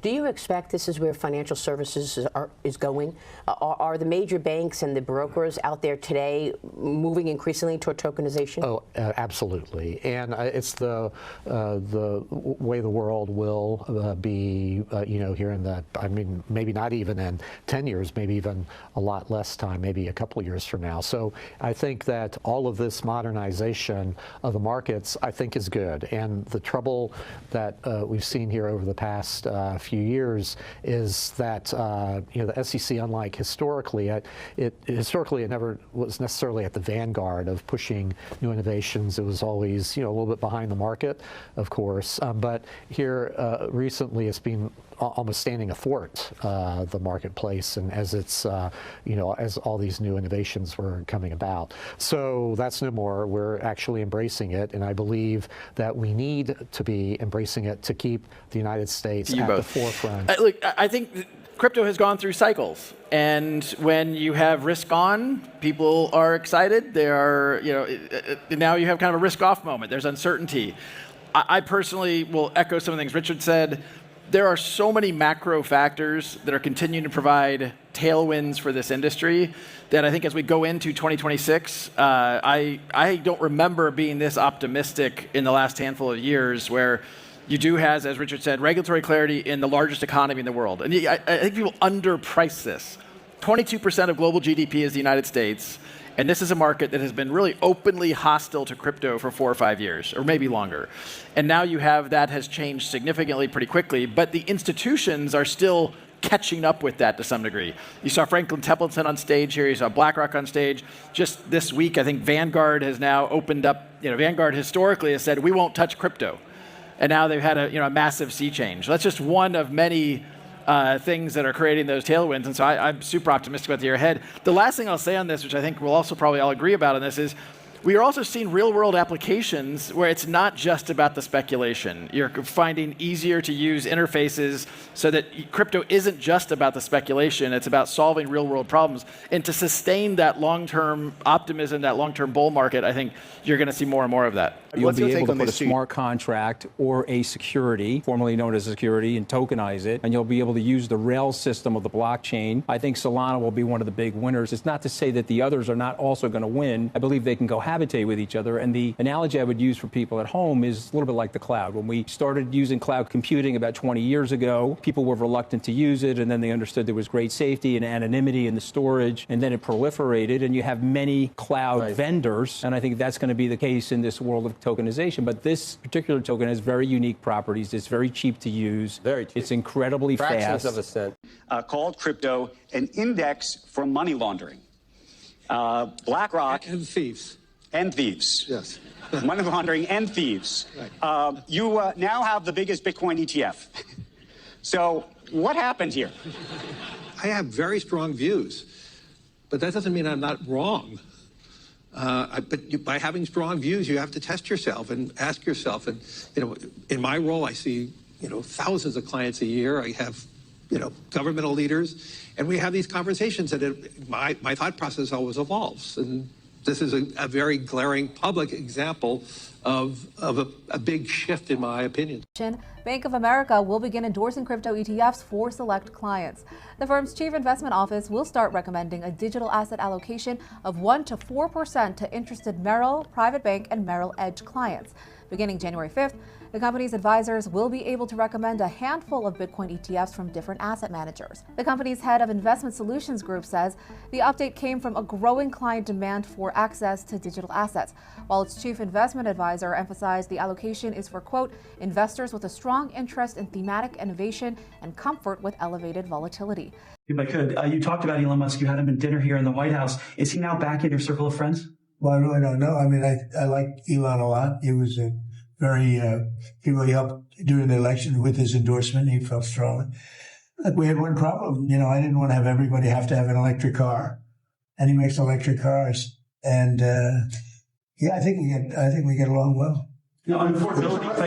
Do you expect this is where financial services is going? Are the major banks and the brokers out there today moving increasingly toward tokenization? Oh, absolutely. And it's the way the world will be, here in the, I mean, maybe not even in 10 years, maybe even a lot less time, maybe a couple of years from now. So I think that all of this modernization of the markets, I think, is good. And the trouble that we've seen here over the past few years is that the SEC, unlike historically, it never was necessarily at the vanguard of pushing new innovations. It was always a little bit behind the market, of course. But here recently, it's been almost standing athwart the marketplace, and as it's as all these new innovations were coming about. So that's no more. We're actually embracing it, and I believe that we need to be embracing it to keep the United States at the forefront. Look, I think crypto has gone through cycles, and when you have risk on, people are excited. They are, now you have kind of a risk off moment. There's uncertainty. I personally will echo some of the things Richard said. There are so many macro factors that are continuing to provide tailwinds for this industry that I think as we go into 2026, I don't remember being this optimistic in the last handful of years, where you do have, as Richard said, regulatory clarity in the largest economy in the world. And I think people underprice this. 22% of global GDP is the United States. And this is a market that has been really openly hostile to crypto for 4 or 5 years, or maybe longer. And now you have that has changed significantly pretty quickly, but the institutions are still catching up with that to some degree. You saw Franklin Templeton on stage here, you saw BlackRock on stage. Just this week, I think Vanguard has now opened up, Vanguard historically has said, we won't touch crypto. And now they've had a massive sea change. That's just one of many things that are creating those tailwinds, and so I'm super optimistic about the year ahead. The last thing I'll say on this, which I think we'll also probably all agree about on this, is we are also seeing real-world applications where it's not just about the speculation. You're finding easier to use interfaces so that crypto isn't just about the speculation, it's about solving real-world problems. And to sustain that long-term optimism, that long-term bull market, I think you're going to see more and more of that. You'll be able to put a smart contract or a security, formerly known as a security, and tokenize it, and you'll be able to use the Rails system of the blockchain. I think Solana will be one of the big winners. It's not to say that the others are not also going to win. I believe they can cohabitate with each other, and the analogy I would use for people at home is a little bit like the cloud. When we started using cloud computing about 20 years ago, people were reluctant to use it, and then they understood there was great safety and anonymity in the storage, and then it proliferated, and you have many cloud vendors, and I think that's going to be the case in this world of tokenization. But this particular token has very unique properties. It's very cheap to use. Very cheap. It's incredibly fast. Fractions of a cent. Called crypto an index for money laundering. BlackRock and thieves. And thieves. Yes. Money laundering and thieves. Right. You now have the biggest Bitcoin ETF. So what happened here? I have very strong views, but that doesn't mean I'm not wrong. By having strong views, you have to test yourself and ask yourself. And in my role, I see thousands of clients a year. I have governmental leaders, and we have these conversations. And my thought process always evolves. And this is a very glaring public example of a big shift, in my opinion. Bank of America will begin endorsing crypto ETFs for select clients. The firm's chief investment office will start recommending a digital asset allocation of 1 to 4% to interested Merrill, Private Bank, and Merrill Edge clients. Beginning January 5th, the company's advisors will be able to recommend a handful of Bitcoin ETFs from different asset managers. The company's head of investment solutions group says the update came from a growing client demand for access to digital assets, while its chief investment advisor emphasized the allocation is for, quote, investors with a strong interest in thematic innovation and comfort with elevated volatility. If I could, you talked about Elon Musk. You had him in dinner here in the White House. Is he now back in your circle of friends? Well, I really don't know. I mean, I like Elon a lot. He was he really helped during the election with his endorsement. He felt strongly. Like, we had one problem. I didn't want to have everybody have to have an electric car, and he makes electric cars. And I think we get along well. Unfortunately.